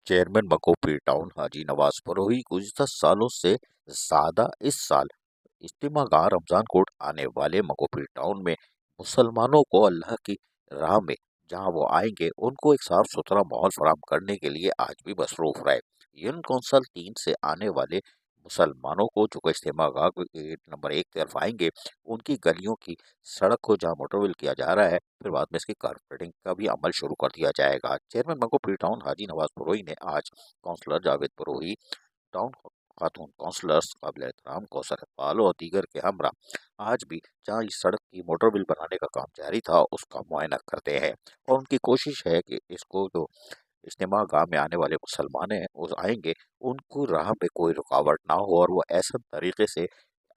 Chairman مکوپی town حاجی نواز پروہی گزشتہ سالوں سے زیادہ اس سال اجتماع گاہ رمضان کوٹ آنے والے مکوپی ٹاؤن میں مسلمانوں کو اللہ کی راہ میں جہاں وہ آئیں گے ان کو ایک صاف ستھرا ماحول فراہم کرنے کے لیے آج بھی مصروف رہے۔ یونین کونسل 3 سے آنے والے مسلمانوں کو جو کہ اجتماع گاہ گیٹ نمبر 1 طرف آئیں گے، ان کی گلیوں کی سڑک کو جہاں موٹر ویل کیا جا رہا ہے، پھر بعد میں اس کی کارپیٹنگ کا بھی عمل شروع کر دیا جائے گا۔ چیئرمین مکوپی ٹاؤن حاجی نواز پروہی نے آج کونسلر جاوید پروہی، ٹاؤن خاتون کونسلرز قابل احترام کوثر اقبال اور دیگر کے ہمراہ آج بھی جہاں اس سڑک کی موٹر ویل بنانے کا کام جاری تھا اس کا معائنہ کرتے ہیں، اور ان کی کوشش ہے کہ اس کو جو اجتماع گاہ میں آنے والے مسلمان ہیں وہ آئیں گے، ان کو راہ میں کوئی رکاوٹ نہ ہو اور وہ ایسا طریقے سے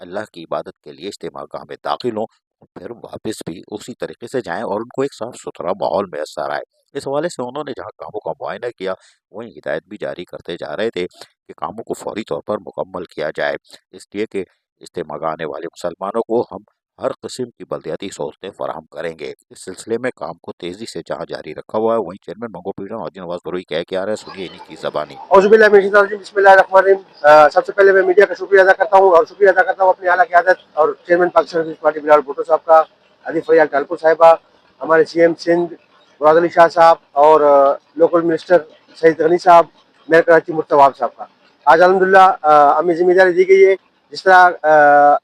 اللہ کی عبادت کے لیے اجتماع گاہ میں داخل ہوں اور پھر واپس بھی اسی طریقے سے جائیں اور ان کو ایک صاف ستھرا ماحول میسر آئے۔ اس حوالے سے انہوں نے جہاں کاموں کا معائنہ کیا وہیں ہدایت بھی جاری کرتے جا رہے تھے کہ کاموں کو فوری طور پر مکمل کیا جائے، اس لیے کہ اجتماع گاہ آنے والے مسلمانوں کو ہم ہر قسم کی بلدیاتی سہولتیں فراہم کریں گے۔ اس سلسلے میں کام کو تیزی سے جہاں جاری رکھا ہوا ہے وہیں چیئرمین مکوپی ٹاؤن حاجی نواز پروہی کہہ کے آ رہے ہیں، سنیے انہی کی زبانی۔ اعوذ باللہ من الشیطان الرجیم، بسم اللہ الرحمن الرحیم۔ سب سے پہلے میں میڈیا کا شکریہ ادا کرتا ہوں اور شکریہ ادا کرتا ہوں اپنی اعلیٰ قیادت اور چیئرمین پاکستان پیپلز پارٹی بلال بھٹو صاحب کا، علی فریال ٹالپور صاحبہ، ہمارے سی ایم سندھ مراد علی شاہ صاحب اور لوکل منسٹر سعید غنی صاحب، میئر کراچی مرتضی وہاب صاحب کا۔ آج الحمدللہ ہمیں ذمہ داری دی گئی ہے، جس طرح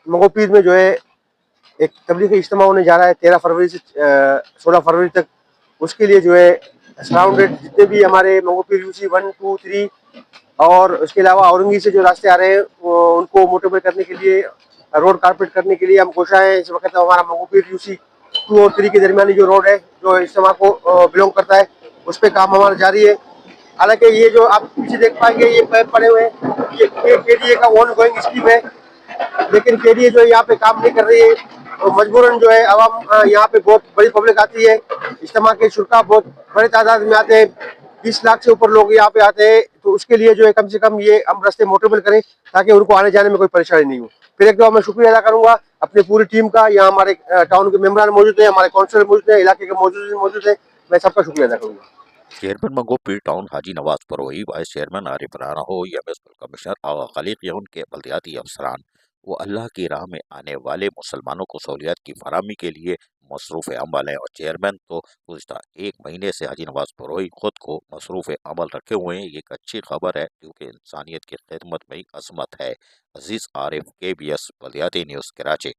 مغوپیر میں جو ہے ایک تبلیغی اجتماع ہونے جا رہا ہے 13 فروری سے 16 فروری تک، اس کے لیے جو ہے سراؤنڈڈ جتنے بھی ہمارے مغوپیر یو سی 1 2 3 اور اس کے علاوہ اورنگی سے جو راستے آ رہے ہیں ان کو موٹیویٹ کرنے کے لیے، روڈ کارپیٹ کرنے کے لیے ہم کوشاں ہیں۔ اس وقت ہمارا مغوپیر یو سی 2 اور 3 کے درمیانی جو روڈ ہے جو اجتماع کو بلونگ کرتا ہے اس پہ کام ہمارا جاری ہے۔ حالانکہ یہ جو آپ پیچھے دیکھ پائیں گے یہ پیپ پڑے ہوئے ہیں، یہ کے ڈی اے کا آن گوئنگ اسکیم ہے، لیکن کے ڈی اے جو ہے یہاں پہ کام نہیں کر رہی ہے، تو مجبوراً جو ہے عوام یہاں پہ بہت بڑی پبلک آتی ہے، اجتماع کے شرکا بہت بڑے تعداد میں آتے ہیں، 20 لاکھ سے اوپر لوگ یہاں پہ آتے ہیں، تو اس کے لیے جو ہے کم سے کم یہ ہم راستے موٹیبل کریں تاکہ ان کو آنے جانے میں کوئی پریشانی نہیں ہو۔ پھر ایک دفعہ میں شکریہ ادا کروں گا اپنی پوری ٹیم کا، یہاں ہمارے ٹاؤن کے ممبران موجود ہیں، ہمارے کونسلر موجود ہیں، علاقے کے موجود ہیں، میں سب کا شکریہ ادا کروں گا۔ چیئرمین مکوپی ٹاؤن حاجی نواز پروہی، وائس چیئرمین عارف رانا ہو یا میونسپل کمشنر آغا خلیق یا ان کے بلدیاتی افسران، وہ اللہ کی راہ میں آنے والے مسلمانوں کو سہولیات کی فراہمی کے لیے مصروف عمل ہیں، اور چیئرمین تو گزشتہ 1 مہینے سے حاجی نواز پروہی خود کو مصروف عمل رکھے ہوئے ہیں۔ یہ ایک اچھی خبر ہے کیونکہ انسانیت کی خدمت میں ہی عظمت ہے۔ عزیز عارف، KBS بلدیاتی نیوز، کراچی۔